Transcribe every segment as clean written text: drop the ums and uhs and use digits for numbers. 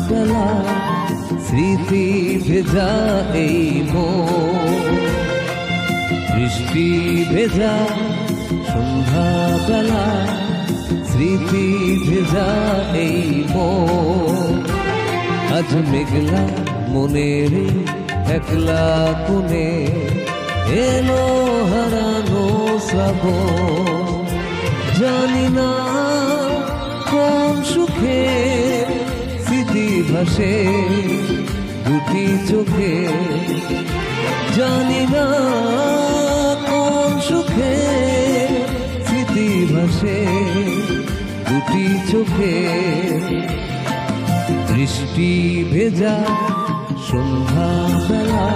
বেলা স্মৃতি ভেজা এই মন, বৃষ্টি ভেজা সন্ধ্যা বেলা স্মৃতি ভেজা এই মন। আজ মেঘলা মনের একলা কোণে এলো হারানো শ্রাবণ, জানি না কোন সুখে স্মৃতি ভাসে দুটি চোখে, জানি না কোন সুখে স্মৃতি ভাসে দুটি চোখে। বৃষ্টি ভেজা সন্ধ্যা বেলা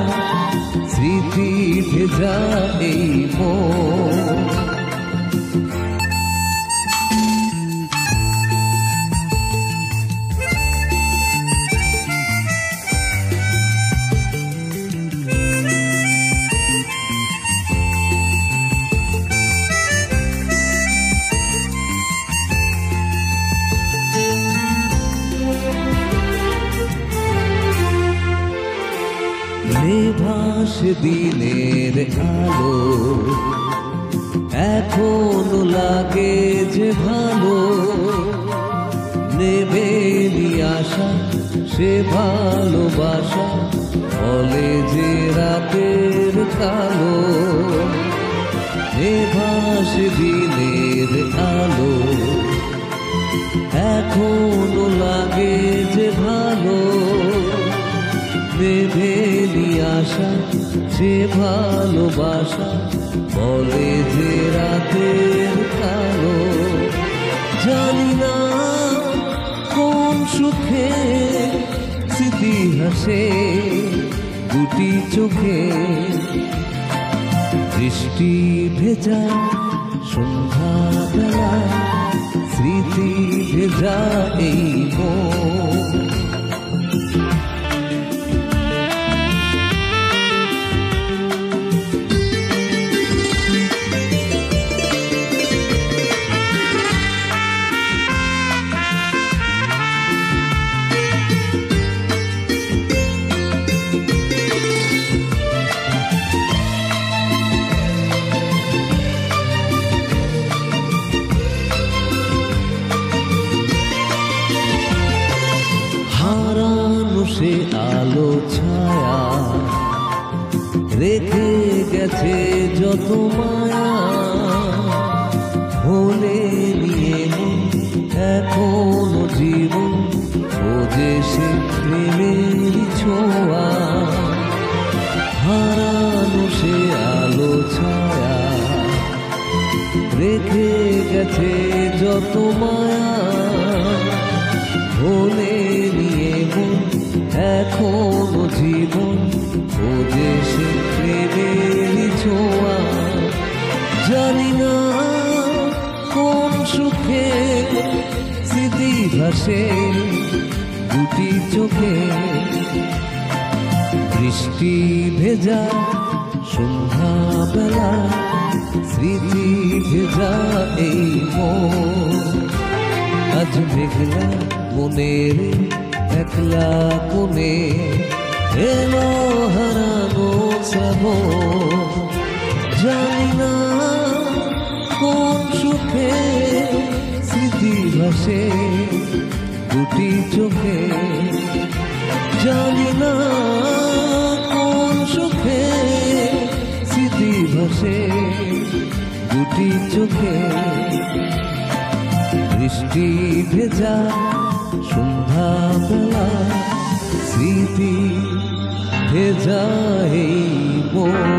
স্মৃতি ভেজা এই মন। নেভাস দিনের আলো এখনো লাগে যে ভালো, নেবে আশা সে ভালোবাসা বলে যে রাতের কালো। নেভাস দিনের আলো এখনো লাগে যে ভালো, নেভে আশা সে ভালোবাসা বলে যে রাতের কালো। জানি না কোন সুখে স্মৃতি হাসে দুটি চোখে, বৃষ্টি ভেজা সন্ধ্যা বেলা স্মৃতি ভেজা এই মন। সে আলো ছায়া রেখে গেছে যত মায়া, ভুলে নিয়ে এখনো জীবন খোঁজে সে প্রেমের ছোঁয়া। হারানো সে আলো ছায়া রেখে গেছে যত মায়া, ভুলে নিয়ে এখনো জীবন খোঁজে সে প্রেমের ছোঁয়া। জানি না কোন সুখে স্মৃতি ভাসে দুটি চোখে, বৃষ্টি ভেজা সন্ধ্যা বেলা স্মৃতি ভেজা এই মন। আজ মেঘলা মনের একলা কোণে এলো হারানো শ্রাবণ, জানি না কোন সুখে স্মৃতি ভাসে দুটি চোখে, জানি না কোন সুখে স্মৃতি ভাসে দুটি চোখে। বৃষ্টি ভেজা সন্ধ্যা বেলা স্মৃতি ভেজা এই মন।